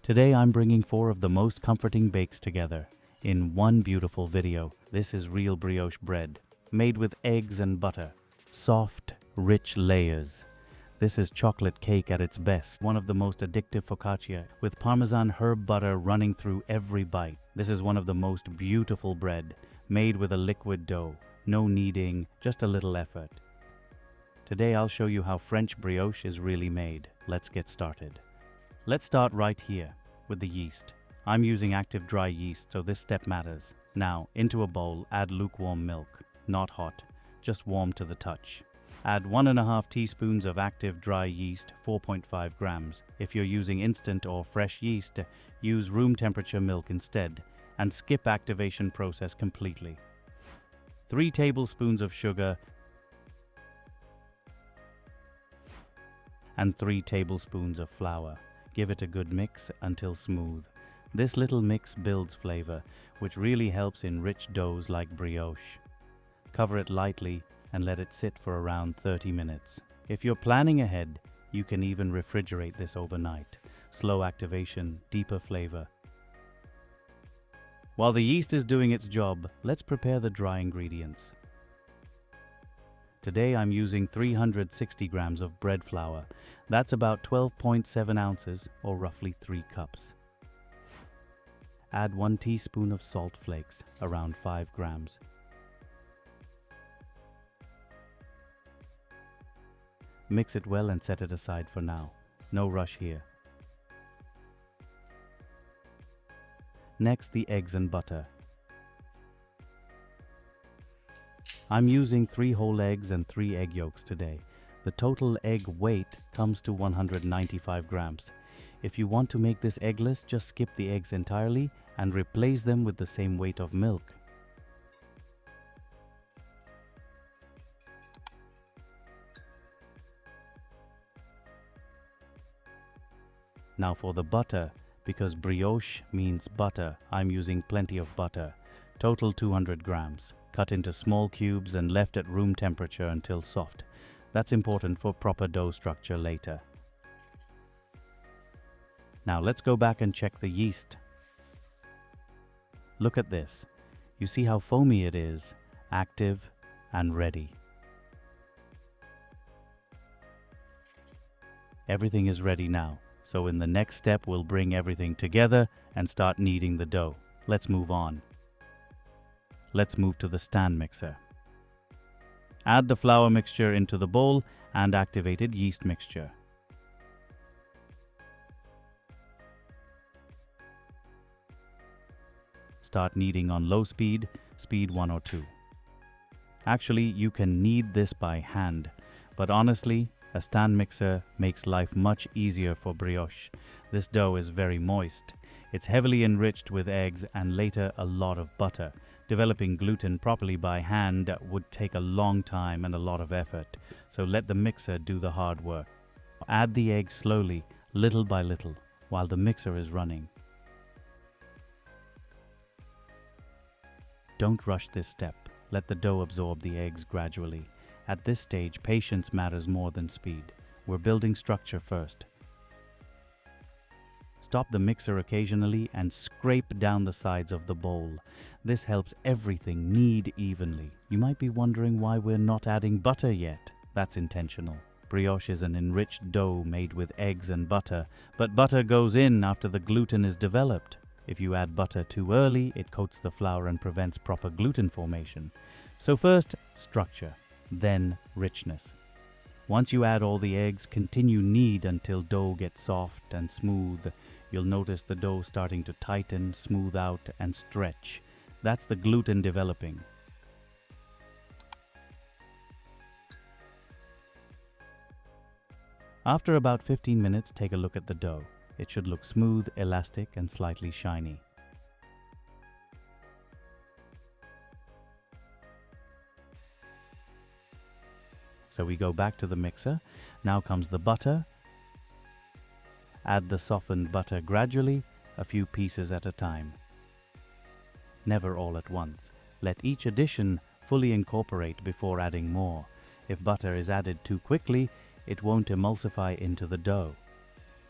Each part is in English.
Today I'm bringing 4 of the most comforting bakes together in one beautiful video. This is real brioche bread, made with eggs and butter. Soft, rich layers. This is chocolate cake at its best, one of the most addictive focaccia, with parmesan herb butter running through every bite. This is one of the most beautiful bread, made with a liquid dough. No kneading, just a little effort. Today I'll show you how French brioche is really made. Let's get started. Let's start right here with the yeast. I'm using active dry yeast, so this step matters. Now, into a bowl, add lukewarm milk. Not hot, just warm to the touch. Add 1.5 teaspoons of active dry yeast, 4.5 grams. If you're using instant or fresh yeast, use room temperature milk instead, and skip activation process completely. 3 tablespoons of sugar and 3 tablespoons of flour. Give it a good mix until smooth. This little mix builds flavor, which really helps in rich doughs like brioche. Cover it lightly and let it sit for around 30 minutes. If you're planning ahead, you can even refrigerate this overnight. Slow activation, deeper flavor. While the yeast is doing its job, let's prepare the dry ingredients. Today I'm using 360 grams of bread flour. That's about 12.7 ounces, or roughly 3 cups. Add 1 teaspoon of salt flakes, around 5 grams. Mix it well and set it aside for now. No rush here. Next, the eggs and butter. I'm using 3 whole eggs and 3 egg yolks today. The total egg weight comes to 195 grams. If you want to make this eggless, just skip the eggs entirely and replace them with the same weight of milk. Now for the butter, because brioche means butter, I'm using plenty of butter. Total 200 grams. Cut into small cubes and left at room temperature until soft. That's important for proper dough structure later. Now let's go back and check the yeast. Look at this. You see how foamy it is, active and ready. Everything is ready now. So in the next step, we'll bring everything together and start kneading the dough. Let's move on. Let's move to the stand mixer. Add the flour mixture into the bowl and activated yeast mixture. Start kneading on low speed, speed 1 or 2. Actually, you can knead this by hand, but honestly, a stand mixer makes life much easier for brioche. This dough is very moist. It's heavily enriched with eggs and later a lot of butter. Developing gluten properly by hand would take a long time and a lot of effort, so let the mixer do the hard work. Add the eggs slowly, little by little, while the mixer is running. Don't rush this step. Let the dough absorb the eggs gradually. At this stage, patience matters more than speed. We're building structure first. Stop the mixer occasionally and scrape down the sides of the bowl. This helps everything knead evenly. You might be wondering why we're not adding butter yet. That's intentional. Brioche is an enriched dough made with eggs and butter, but butter goes in after the gluten is developed. If you add butter too early, it coats the flour and prevents proper gluten formation. So first, structure. Then richness. Once you add all the eggs, continue knead until dough gets soft and smooth. You'll notice the dough starting to tighten, smooth out, and stretch. That's the gluten developing. After about 15 minutes, take a look at the dough. It should look smooth, elastic, and slightly shiny. So we go back to the mixer. Now comes the butter. Add the softened butter gradually, a few pieces at a time. Never all at once. Let each addition fully incorporate before adding more. If butter is added too quickly, it won't emulsify into the dough.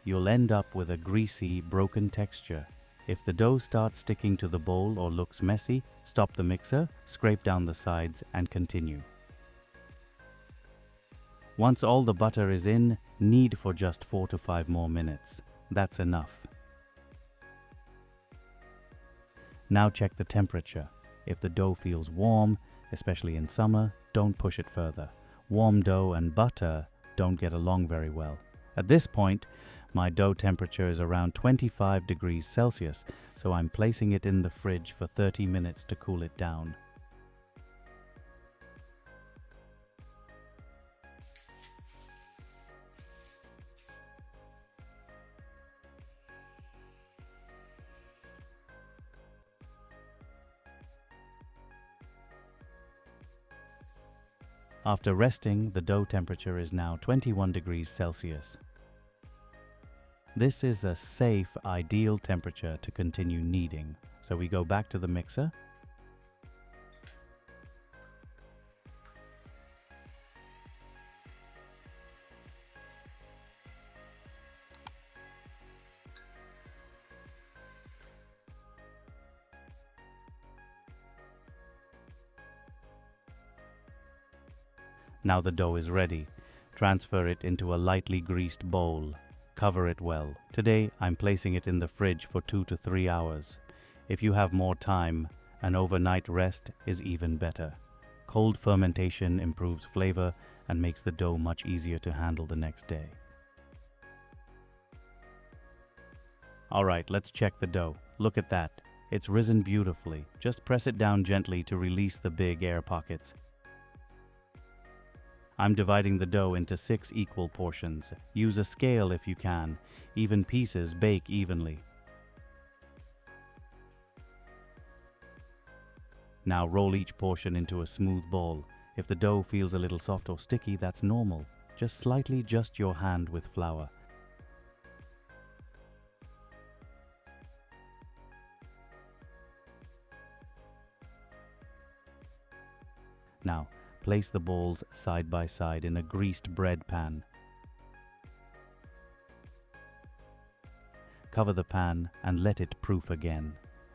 you'll end up with a greasy, broken texture. If the dough starts sticking to the bowl or looks messy, stop the mixer, scrape down the sides, and continue. Once all the butter is in, knead for just 4 to 5 more minutes. That's enough. Now check the temperature. If the dough feels warm, especially in summer, don't push it further. Warm dough and butter don't get along very well. At this point, my dough temperature is around 25 degrees Celsius, so I'm placing it in the fridge for 30 minutes to cool it down. After resting, the dough temperature is now 21 degrees Celsius. This is a safe, ideal temperature to continue kneading. So we go back to the mixer. Now the dough is ready. Transfer it into a lightly greased bowl. Cover it well. Today, I'm placing it in the fridge for 2 to 3 hours. If you have more time, an overnight rest is even better. Cold fermentation improves flavor and makes the dough much easier to handle the next day. Alright, let's check the dough. Look at that. It's risen beautifully. Just press it down gently to release the big air pockets. I'm dividing the dough into 6 equal portions. Use a scale if you can. Even pieces bake evenly. Now roll each portion into a smooth ball. If the dough feels a little soft or sticky, that's normal. Just slightly adjust your hand with flour. Now, place the balls side by side in a greased bread pan. Cover the pan and let it proof again.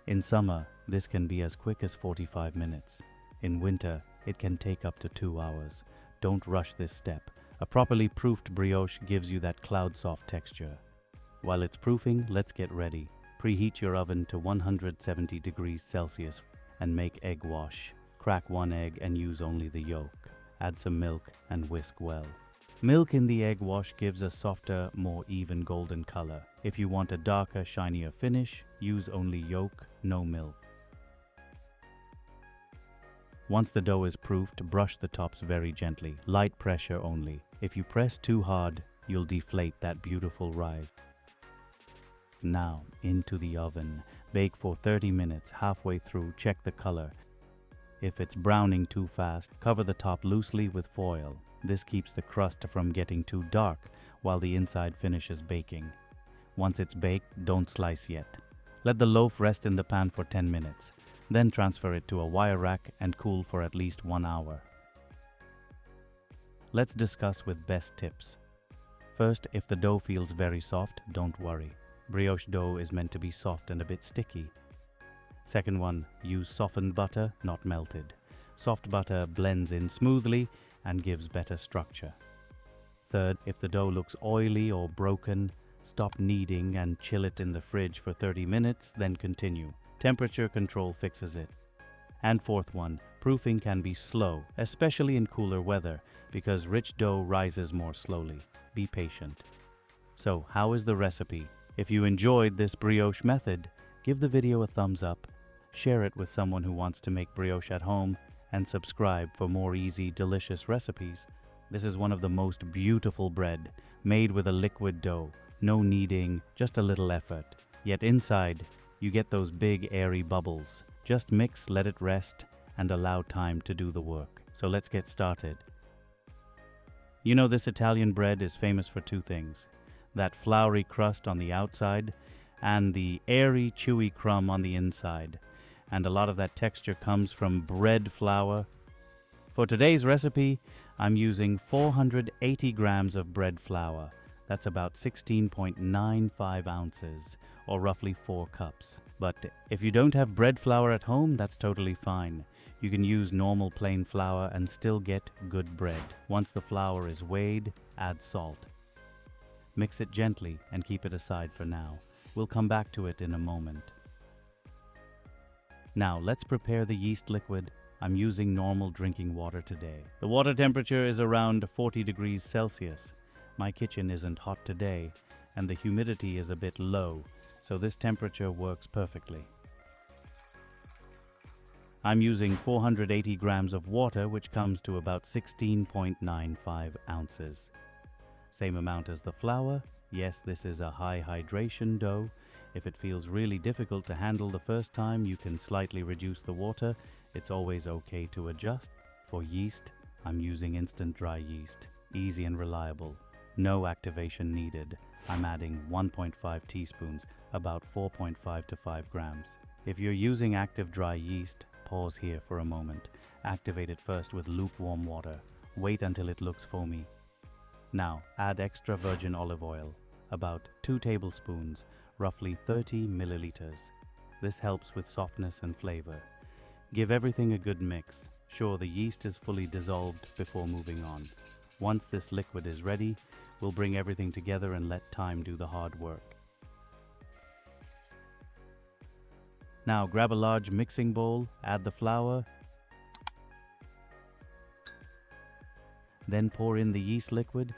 In summer, this can be as quick as 45 minutes. In winter, it can take up to 2 hours. Don't rush this step. A properly proofed brioche gives you that cloud-soft texture. While it's proofing, let's get ready. Preheat your oven to 170 degrees Celsius and make egg wash. Crack 1 egg and use only the yolk. Add some milk and whisk well. Milk in the egg wash gives a softer, more even golden color. If you want a darker, shinier finish, use only yolk, no milk. Once the dough is proofed, brush the tops very gently, light pressure only. If you press too hard, you'll deflate that beautiful rise. Now, into the oven. Bake for 30 minutes. Halfway through, check the color. If it's browning too fast, cover the top loosely with foil. This keeps the crust from getting too dark while the inside finishes baking. Once it's baked, don't slice yet. Let the loaf rest in the pan for 10 minutes. Then transfer it to a wire rack and cool for at least 1 hour. Let's discuss with best tips. First, if the dough feels very soft, don't worry. Brioche dough is meant to be soft and a bit sticky. Second one, use softened butter, not melted. Soft butter blends in smoothly and gives better structure. Third, if the dough looks oily or broken, stop kneading and chill it in the fridge for 30 minutes, then continue. Temperature control fixes it. And fourth one, proofing can be slow, especially in cooler weather, because rich dough rises more slowly. Be patient. So, how is the recipe? If you enjoyed this brioche method, give the video a thumbs up, share it with someone who wants to make brioche at home, and subscribe for more easy, delicious recipes. This is one of the most beautiful bread, made with a liquid dough. No kneading, just a little effort. Yet inside, you get those big airy bubbles. Just mix, let it rest, and allow time to do the work. So let's get started. You know, this Italian bread is famous for two things: that floury crust on the outside and the airy, chewy crumb on the inside. And a lot of that texture comes from bread flour. For today's recipe, I'm using 480 grams of bread flour. That's about 16.95 ounces, or roughly 4 cups. But if you don't have bread flour at home, that's totally fine. You can use normal plain flour and still get good bread. Once the flour is weighed, add salt. Mix it gently and keep it aside for now. We'll come back to it in a moment. Now let's prepare the yeast liquid. I'm using normal drinking water today. The water temperature is around 40 degrees Celsius. My kitchen isn't hot today, and the humidity is a bit low, so this temperature works perfectly. I'm using 480 grams of water, which comes to about 16.95 ounces. Same amount as the flour. Yes, this is a high hydration dough. If it feels really difficult to handle the first time, you can slightly reduce the water. It's always okay to adjust. For yeast, I'm using instant dry yeast. Easy and reliable. No activation needed. I'm adding 1.5 teaspoons, about 4.5 to 5 grams. If you're using active dry yeast, pause here for a moment. Activate it first with lukewarm water. Wait until it looks foamy. Now, add extra virgin olive oil, about 2 tablespoons, roughly 30 milliliters. This helps with softness and flavor. Give everything a good mix. Sure the yeast is fully dissolved before moving on. Once this liquid is ready, we'll bring everything together and let time do the hard work. Now grab a large mixing bowl, add the flour, then pour in the yeast liquid.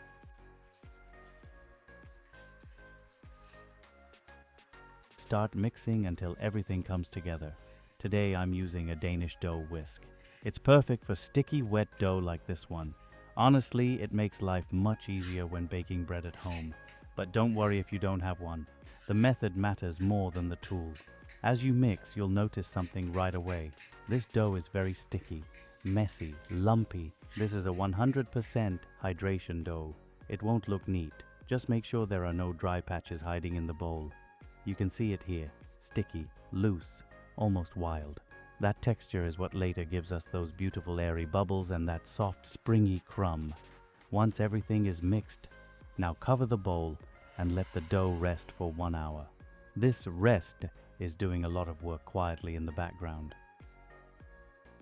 Start mixing until everything comes together. Today I'm using a Danish dough whisk. It's perfect for sticky, wet dough like this one. Honestly, it makes life much easier when baking bread at home. But don't worry if you don't have one. The method matters more than the tool. As you mix, you'll notice something right away. This dough is very sticky, messy, lumpy. This is a 100% hydration dough. It won't look neat. Just make sure there are no dry patches hiding in the bowl. You can see it here. Sticky, loose, almost wild. That texture is what later gives us those beautiful airy bubbles and that soft, springy crumb. Once everything is mixed, now cover the bowl and let the dough rest for 1 hour. This rest is doing a lot of work quietly in the background.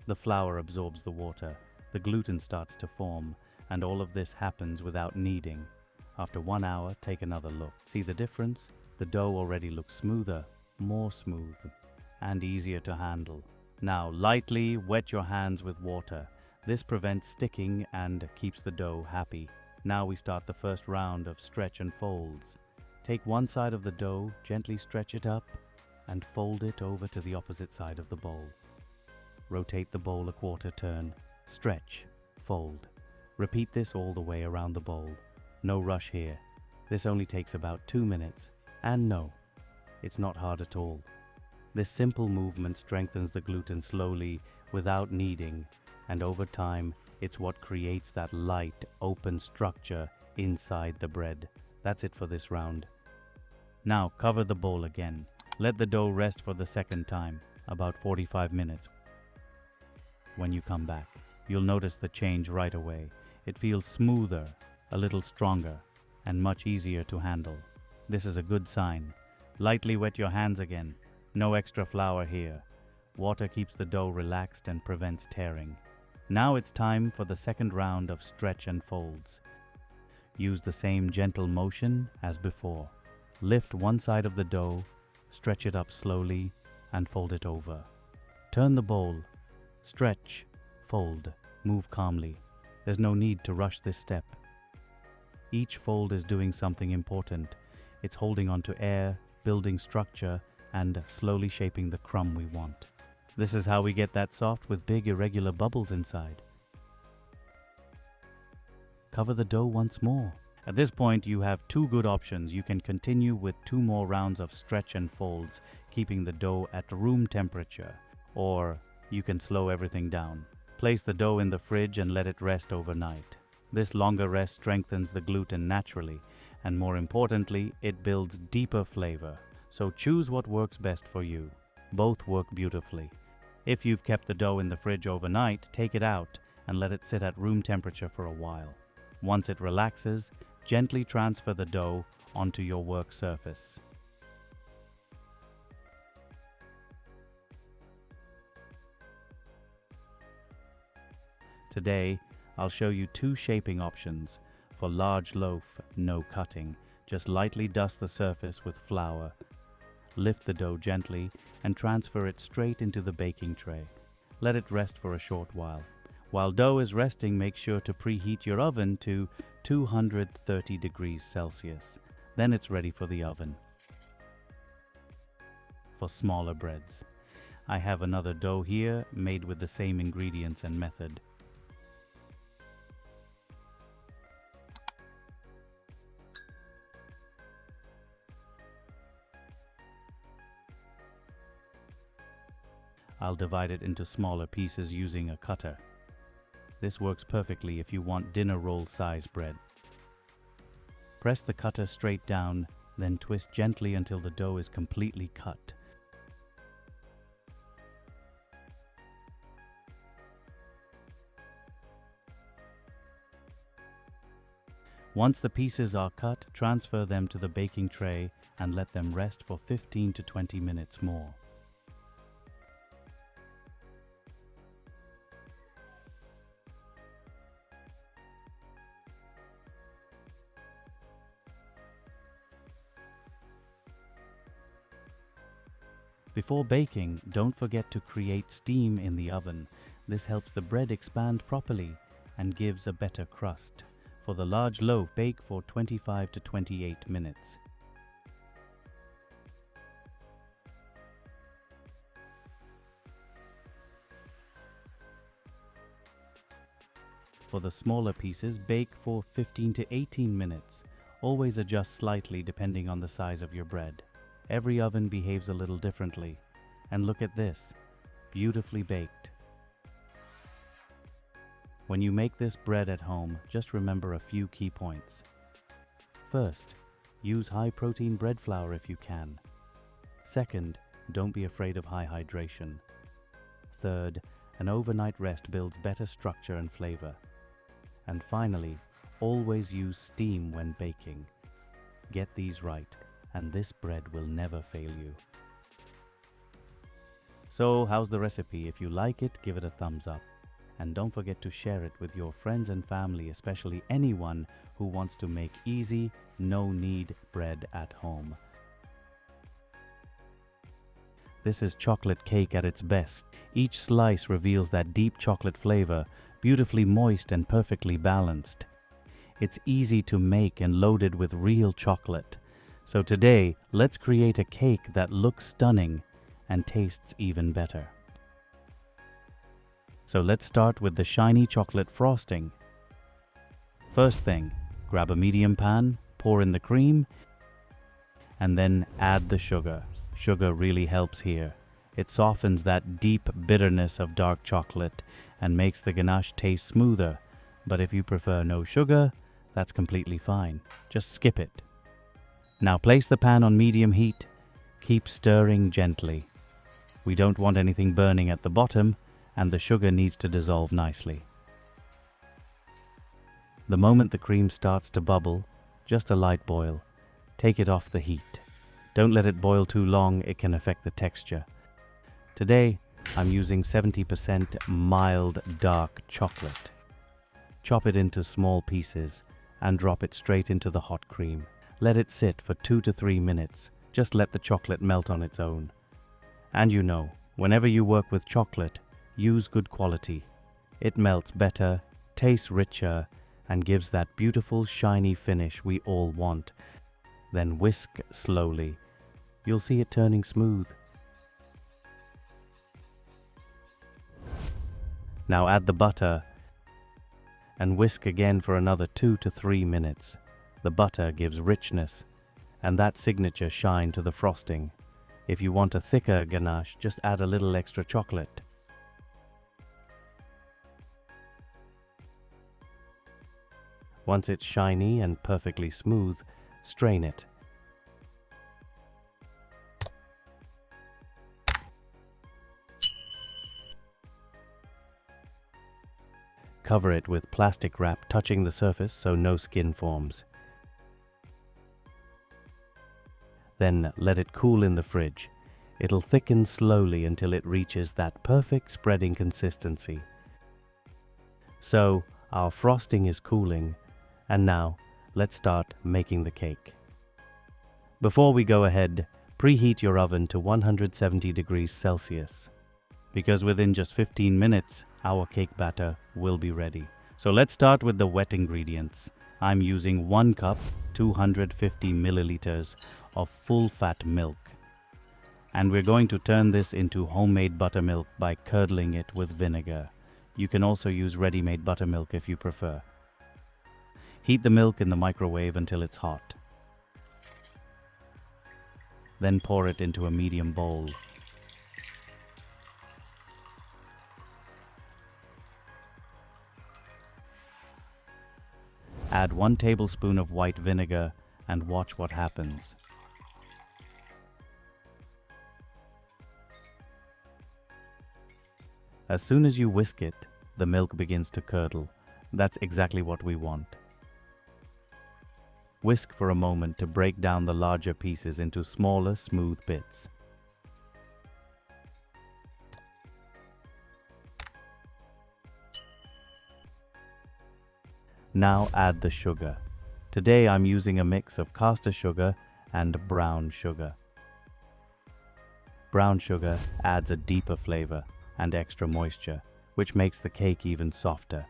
The flour absorbs the water, the gluten starts to form, and all of this happens without kneading. After 1 hour, take another look. See the difference? The dough already looks smoother, more smooth, and easier to handle. Now lightly wet your hands with water. This prevents sticking and keeps the dough happy. Now we start the first round of stretch and folds. Take one side of the dough, gently stretch it up, and fold it over to the opposite side of the bowl. Rotate the bowl a quarter turn. Stretch, fold. Repeat this all the way around the bowl. No rush here. This only takes about 2 minutes. And no, it's not hard at all. This simple movement strengthens the gluten slowly without kneading, and over time, it's what creates that light, open structure inside the bread. That's it for this round. Now cover the bowl again. Let the dough rest for the second time, about 45 minutes. When you come back, you'll notice the change right away. It feels smoother, a little stronger, and much easier to handle. This is a good sign. Lightly wet your hands again. No extra flour here. Water keeps the dough relaxed and prevents tearing. Now it's time for the second round of stretch and folds. Use the same gentle motion as before. Lift one side of the dough, stretch it up slowly, and fold it over. Turn the bowl. Stretch, fold, move calmly. There's no need to rush this step. Each fold is doing something important. It's holding onto air, building structure, and slowly shaping the crumb we want. This is how we get that soft with big irregular bubbles inside. Cover the dough once more. At this point, you have 2 good options. You can continue with 2 more rounds of stretch and folds, keeping the dough at room temperature, or you can slow everything down. Place the dough in the fridge and let it rest overnight. This longer rest strengthens the gluten naturally, and more importantly, it builds deeper flavor. So choose what works best for you. Both work beautifully. If you've kept the dough in the fridge overnight, take it out and let it sit at room temperature for a while. Once it relaxes, Gently transfer the dough onto your work surface. Today, I'll show you two shaping options. For large loaf, no cutting. Just lightly dust the surface with flour. Lift the dough gently and transfer it straight into the baking tray. Let it rest for a short while. While dough is resting, make sure to preheat your oven to 230 degrees Celsius. Then it's ready for the oven. For smaller breads, I have another dough here made with the same ingredients and method. I'll divide it into smaller pieces using a cutter. This works perfectly if you want dinner roll size bread. Press the cutter straight down, then twist gently until the dough is completely cut. Once the pieces are cut, transfer them to the baking tray and let them rest for 15 to 20 minutes more. Before baking, don't forget to create steam in the oven. This helps the bread expand properly and gives a better crust. For the large loaf, bake for 25 to 28 minutes. For the smaller pieces, bake for 15 to 18 minutes. Always adjust slightly depending on the size of your bread. Every oven behaves a little differently. And look at this, beautifully baked. When you make this bread at home, just remember a few key points. First, use high-protein bread flour if you can. Second, don't be afraid of high hydration. Third, an overnight rest builds better structure and flavor. And finally, always use steam when baking. Get these right, and this bread will never fail you. So, how's the recipe? If you like it, give it a thumbs up. And don't forget to share it with your friends and family, especially anyone who wants to make easy, no-knead bread at home. This is chocolate cake at its best. Each slice reveals that deep chocolate flavor, beautifully moist and perfectly balanced. It's easy to make and loaded with real chocolate. So today, let's create a cake that looks stunning and tastes even better. So let's start with the shiny chocolate frosting. First thing, grab a medium pan, pour in the cream, and then add the sugar. Sugar really helps here. It softens that deep bitterness of dark chocolate and makes the ganache taste smoother. But if you prefer no sugar, that's completely fine. Just skip it. Now place the pan on medium heat. Keep stirring gently. We don't want anything burning at the bottom, and the sugar needs to dissolve nicely. The moment the cream starts to bubble, just a light boil, take it off the heat. Don't let it boil too long, it can affect the texture. Today, I'm using 70% mild dark chocolate. Chop it into small pieces and drop it straight into the hot cream. Let it sit for 2 to 3 minutes. Just let the chocolate melt on its own. And you know, whenever you work with chocolate, use good quality. It melts better, tastes richer, and gives that beautiful shiny finish we all want. Then whisk slowly. You'll see it turning smooth. Now add the butter and whisk again for another 2 to 3 minutes. The butter gives richness and that signature shine to the frosting. If you want a thicker ganache, just add a little extra chocolate. Once it's shiny and perfectly smooth, strain it. Cover it with plastic wrap touching the surface so no skin forms. Then let it cool in the fridge. It'll thicken slowly until it reaches that perfect spreading consistency. So, our frosting is cooling, and now let's start making the cake. Before we go ahead, preheat your oven to 170 degrees Celsius, because within just 15 minutes, our cake batter will be ready. So let's start with the wet ingredients. I'm using 1 cup, 250 milliliters of full-fat milk. And we're going to turn this into homemade buttermilk by curdling it with vinegar. You can also use ready-made buttermilk if you prefer. Heat the milk in the microwave until it's hot. Then pour it into a medium bowl. Add 1 tablespoon of white vinegar and watch what happens. As soon as you whisk it, the milk begins to curdle. That's exactly what we want. Whisk for a moment to break down the larger pieces into smaller, smooth bits. Now add the sugar. Today I'm using a mix of caster sugar and brown sugar. Brown sugar adds a deeper flavor and extra moisture, which makes the cake even softer.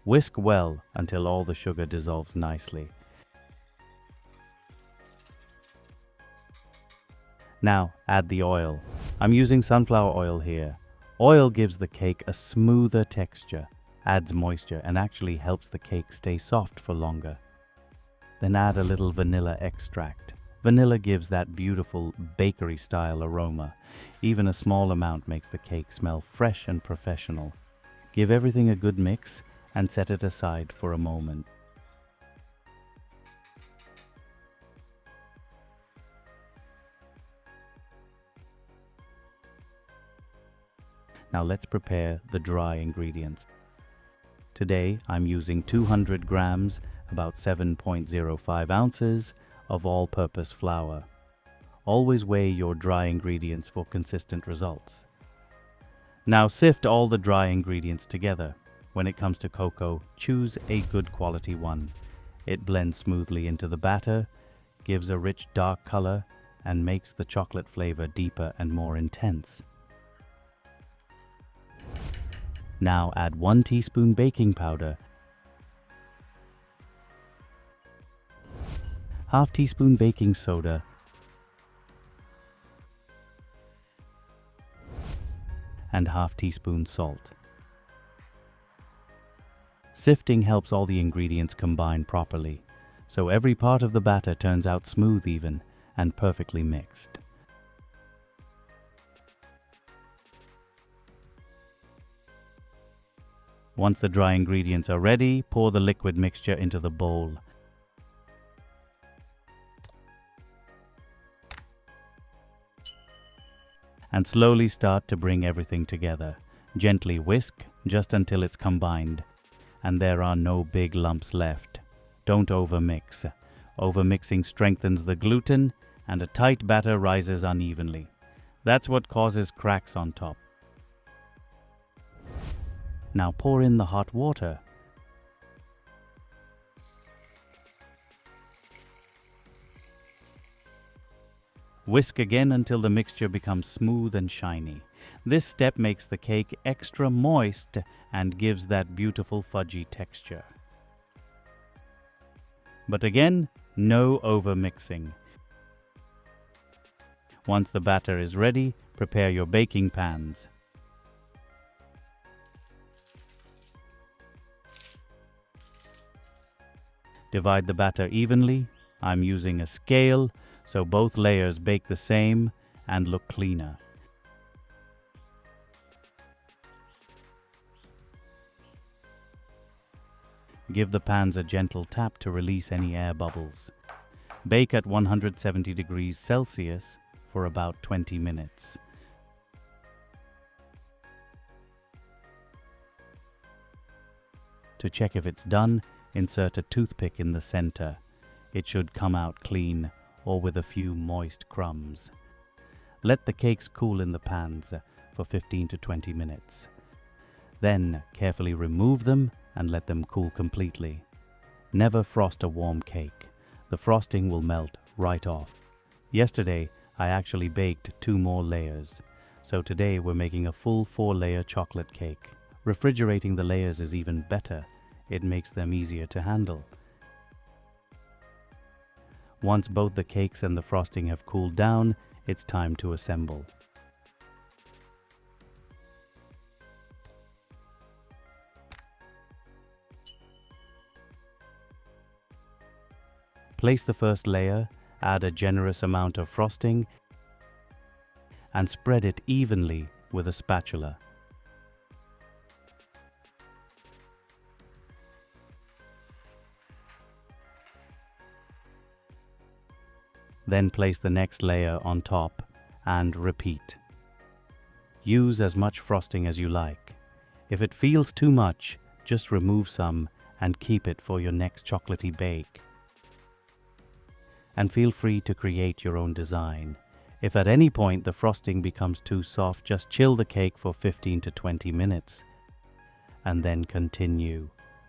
Whisk well until all the sugar dissolves nicely. Now add the oil. I'm using sunflower oil here. Oil gives the cake a smoother texture, adds moisture, and actually helps the cake stay soft for longer. Then add a little vanilla extract. Vanilla gives that beautiful bakery-style aroma. Even a small amount makes the cake smell fresh and professional. Give everything a good mix and set it aside for a moment. Now let's prepare the dry ingredients. Today I'm using 200 grams, about 7.05 ounces, of all-purpose flour. Always weigh your dry ingredients for consistent results. Now sift all the dry ingredients together. When it comes to cocoa, choose a good quality one. It blends smoothly into the batter, gives a rich dark color, and makes the chocolate flavor deeper and more intense. Now add 1 teaspoon baking powder, half teaspoon baking soda, and half teaspoon salt. Sifting helps all the ingredients combine properly, so every part of the batter turns out smooth even and perfectly mixed. Once the dry ingredients are ready, pour the liquid mixture into the bowl. And slowly start to bring everything together. Gently whisk just until it's combined and there are no big lumps left. Don't overmix. Overmixing strengthens the gluten and a tight batter rises unevenly. That's what causes cracks on top. Now pour in the hot water. Whisk again until the mixture becomes smooth and shiny. This step makes the cake extra moist and gives that beautiful fudgy texture. But again, no overmixing. Once the batter is ready, prepare your baking pans. Divide the batter evenly. I'm using a scale, so both layers bake the same and look cleaner. Give the pans a gentle tap to release any air bubbles. Bake at 170 degrees Celsius for about 20 minutes. To check if it's done, Insert a toothpick in the center. It should come out clean or with a few moist crumbs. Let the cakes cool in the pans for 15 to 20 minutes. Then carefully remove them and let them cool completely. Never frost a warm cake. The frosting will melt right off. Yesterday, I actually baked 2 more layers. So today we're making a full 4-layer chocolate cake. Refrigerating the layers is even better. It makes them easier to handle. Once both the cakes and the frosting have cooled down, it's time to assemble. Place the first layer, add a generous amount of frosting, and spread it evenly with a spatula. Then place the next layer on top and repeat. Use as much frosting as you like. If it feels too much, just remove some and keep it for your next chocolatey bake. And feel free to create your own design. If at any point the frosting becomes too soft, just chill the cake for 15 to 20 minutes and then continue.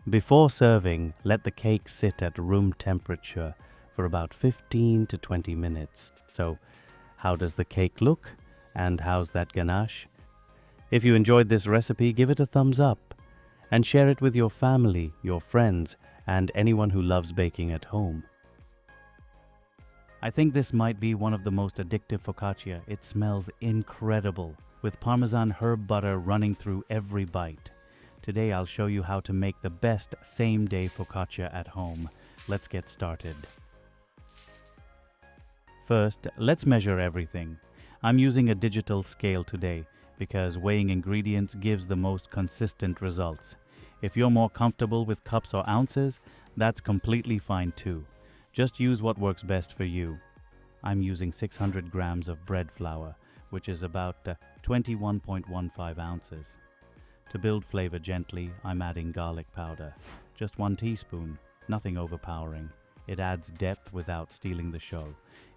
Before serving, let the cake sit at room temperature for about 15 to 20 minutes. So, how does the cake look? And how's that ganache? If you enjoyed this recipe, give it a thumbs up and share it with your family, your friends, and anyone who loves baking at home. I think this might be one of the most addictive focaccia. It smells incredible, with parmesan herb butter running through every bite. Today I'll show you how to make the best same-day focaccia at home. Let's get started. First, let's measure everything. I'm using a digital scale today because weighing ingredients gives the most consistent results. If you're more comfortable with cups or ounces, that's completely fine too. Just use what works best for you. I'm using 600 grams of bread flour, which is about 21.15 ounces. To build flavor gently, I'm adding garlic powder. Just 1 teaspoon, nothing overpowering. It adds depth without stealing the show.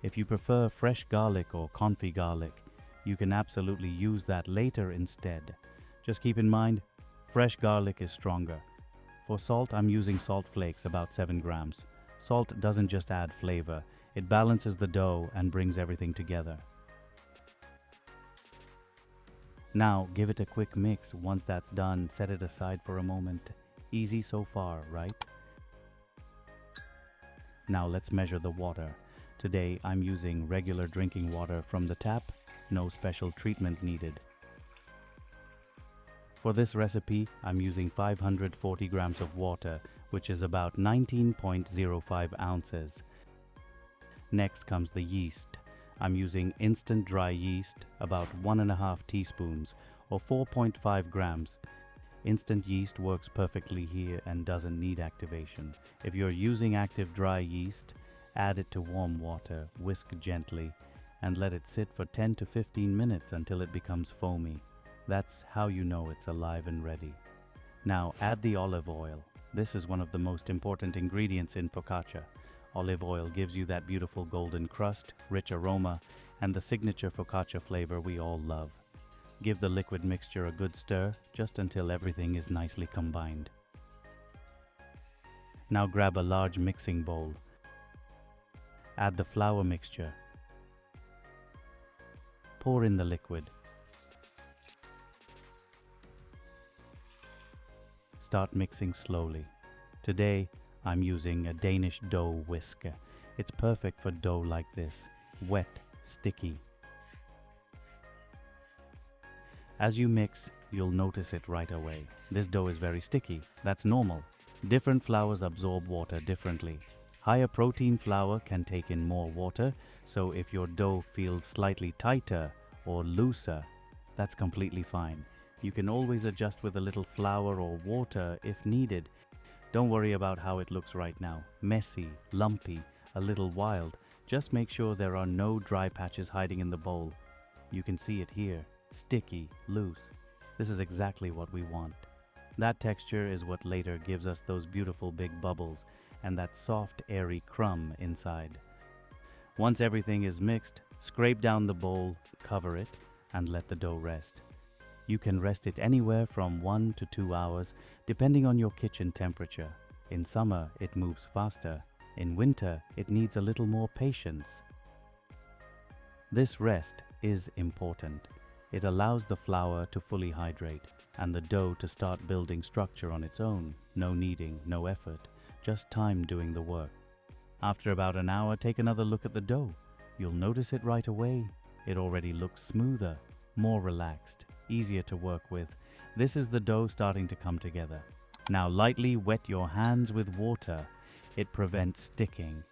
If you prefer fresh garlic or confit garlic, you can absolutely use that later instead. Just keep in mind, fresh garlic is stronger. For salt, I'm using salt flakes, about 7 grams. Salt doesn't just add flavor, it balances the dough and brings everything together. Now, give it a quick mix. Once that's done, set it aside for a moment. Easy so far, right? Now let's measure the water. Today, I'm using regular drinking water from the tap, no special treatment needed. For this recipe, I'm using 540 grams of water, which is about 19.05 ounces. Next comes the yeast. I'm using instant dry yeast, about 1.5 teaspoons or 4.5 grams. Instant yeast works perfectly here and doesn't need activation. If you're using active dry yeast, add it to warm water, whisk gently, and let it sit for 10 to 15 minutes until it becomes foamy. That's how you know it's alive and ready. Now add the olive oil. This is one of the most important ingredients in focaccia. Olive oil gives you that beautiful golden crust, rich aroma, and the signature focaccia flavor we all love. Give the liquid mixture a good stir, just until everything is nicely combined. Now grab a large mixing bowl. Add the flour mixture. Pour in the liquid. Start mixing slowly. Today, I'm using a Danish dough whisk. It's perfect for dough like this, wet, sticky. As you mix, you'll notice it right away. This dough is very sticky. That's normal. Different flours absorb water differently. Higher protein flour can take in more water, so if your dough feels slightly tighter or looser, that's completely fine. You can always adjust with a little flour or water if needed. Don't worry about how it looks right now. Messy, lumpy, a little wild. Just make sure there are no dry patches hiding in the bowl. You can see it here. Sticky, loose. This is exactly what we want. That texture is what later gives us those beautiful big bubbles and that soft, airy crumb inside. Once everything is mixed, scrape down the bowl, cover it, and let the dough rest. You can rest it anywhere from 1 to 2 hours, depending on your kitchen temperature. In summer, it moves faster. In winter, it needs a little more patience. This rest is important. It allows the flour to fully hydrate and the dough to start building structure on its own. No kneading, no effort, just time doing the work. After about an hour, take another look at the dough. You'll notice it right away. It already looks smoother, more relaxed, easier to work with. This is the dough starting to come together. Now lightly wet your hands with water. It prevents sticking.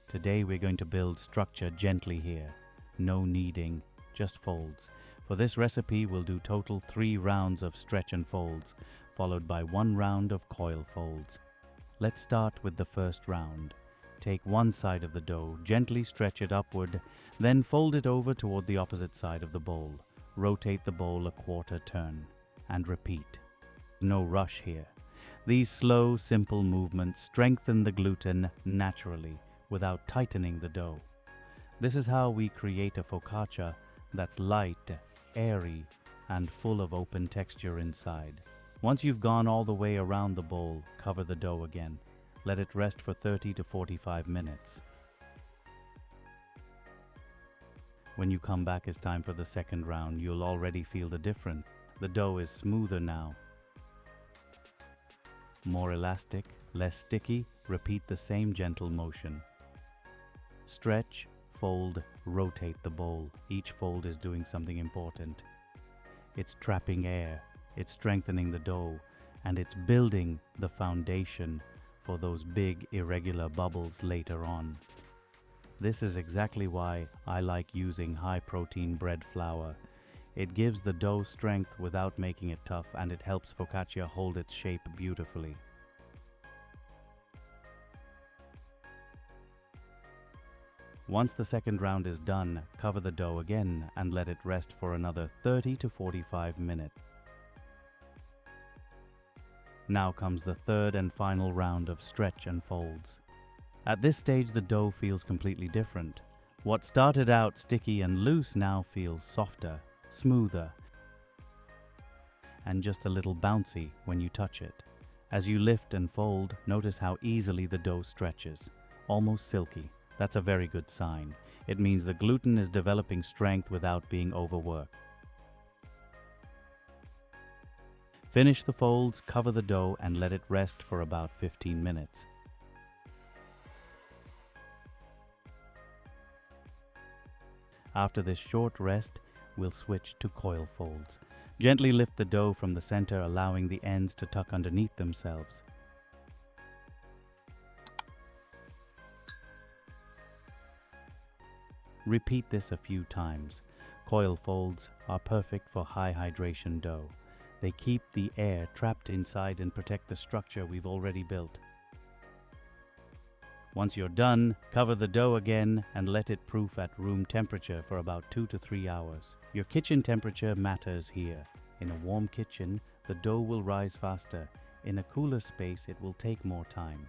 Today we're going to build structure gently here. No kneading, just folds. For this recipe, we'll do total 3 rounds of stretch and folds, followed by 1 round of coil folds. Let's start with the first round. Take one side of the dough, gently stretch it upward, then fold it over toward the opposite side of the bowl. Rotate the bowl a quarter turn, and repeat. No rush here. These slow, simple movements strengthen the gluten naturally without tightening the dough. This is how we create a focaccia that's light, airy, and full of open texture inside. Once you've gone all the way around the bowl, cover the dough again. Let it rest for 30 to 45 minutes. When you come back, it's time for the second round. You'll already feel the difference. The dough is smoother now. More elastic, less sticky. Repeat the same gentle motion. Stretch, fold, rotate the bowl. Each fold is doing something important. It's trapping air, it's strengthening the dough, and it's building the foundation for those big irregular bubbles later on. This is exactly why I like using high-protein bread flour. It gives the dough strength without making it tough, and it helps focaccia hold its shape beautifully. Once the second round is done, cover the dough again and let it rest for another 30 to 45 minutes. Now comes the third and final round of stretch and folds. At this stage, the dough feels completely different. What started out sticky and loose now feels softer, smoother, and just a little bouncy when you touch it. As you lift and fold, notice how easily the dough stretches, almost silky. That's a very good sign. It means the gluten is developing strength without being overworked. Finish the folds, cover the dough, and let it rest for about 15 minutes. After this short rest, we'll switch to coil folds. Gently lift the dough from the center, allowing the ends to tuck underneath themselves. Repeat this a few times. Coil folds are perfect for high hydration dough. They keep the air trapped inside and protect the structure we've already built. Once you're done, cover the dough again and let it proof at room temperature for about 2 to 3 hours. Your kitchen temperature matters here. In a warm kitchen, the dough will rise faster. In a cooler space, it will take more time.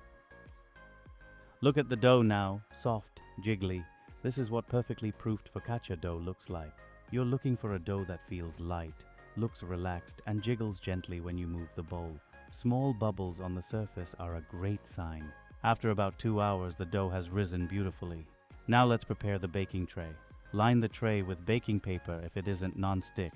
Look at the dough now, soft, jiggly. This is what perfectly proofed focaccia dough looks like. You're looking for a dough that feels light, looks relaxed, and jiggles gently when you move the bowl. Small bubbles on the surface are a great sign. After about 2 hours, the dough has risen beautifully. Now let's prepare the baking tray. Line the tray with baking paper if it isn't non-stick.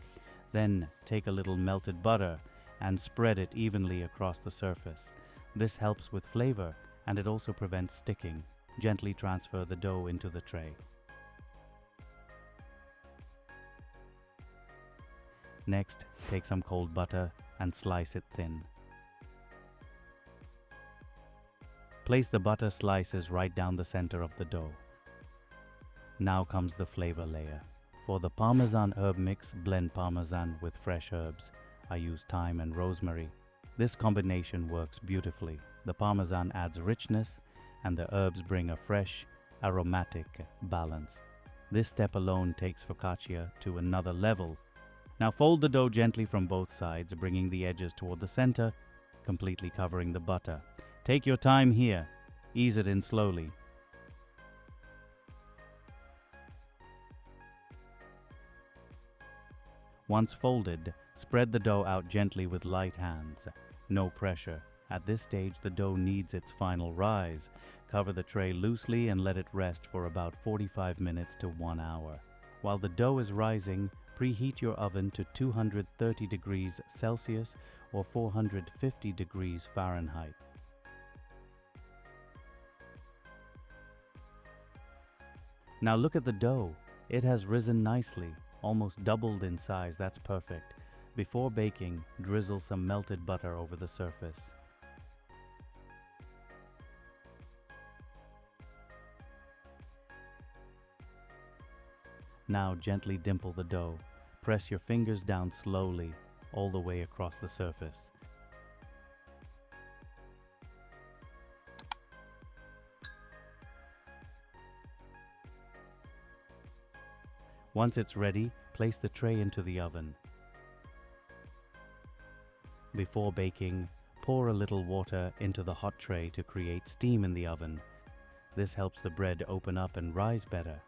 Then take a little melted butter and spread it evenly across the surface. This helps with flavor, and it also prevents sticking. Gently transfer the dough into the tray. Next, take some cold butter and slice it thin. Place the butter slices right down the center of the dough. Now comes the flavor layer. For the parmesan herb mix, blend parmesan with fresh herbs. I use thyme and rosemary. This combination works beautifully. The parmesan adds richness, and the herbs bring a fresh, aromatic balance. This step alone takes focaccia to another level. Now fold the dough gently from both sides, bringing the edges toward the center. completely covering the butter. Take your time here. Ease it in slowly. Once folded, spread the dough out gently with light hands. No pressure. At this stage, the dough needs its final rise. Cover the tray loosely and let it rest for about 45 minutes to 1 hour. While the dough is rising, preheat your oven to 230 degrees Celsius or 450 degrees Fahrenheit. Now look at the dough. It has risen nicely, almost doubled in size. That's perfect. Before baking, drizzle some melted butter over the surface. Now gently dimple the dough. Press your fingers down slowly, all the way across the surface. Once it's ready, place the tray into the oven. Before baking, pour a little water into the hot tray to create steam in the oven. This helps the bread open up and rise better.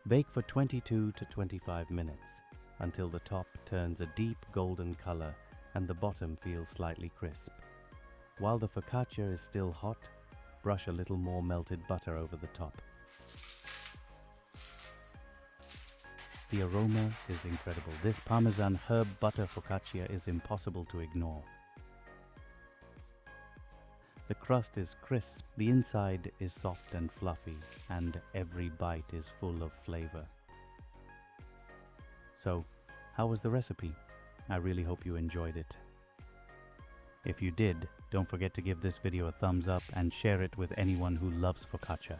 Bake for 22 to 25 minutes until the top turns a deep golden color and the bottom feels slightly crisp. While the focaccia is still hot, brush a little more melted butter over the top. The aroma is incredible. This parmesan herb butter focaccia is impossible to ignore. The crust is crisp, the inside is soft and fluffy, and every bite is full of flavor. So, how was the recipe? I really hope you enjoyed it. If you did, don't forget to give this video a thumbs up and share it with anyone who loves focaccia.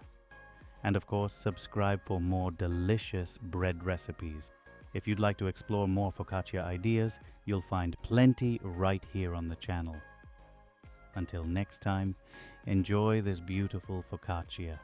And of course, subscribe for more delicious bread recipes. If you'd like to explore more focaccia ideas, you'll find plenty right here on the channel. Until next time, enjoy this beautiful focaccia.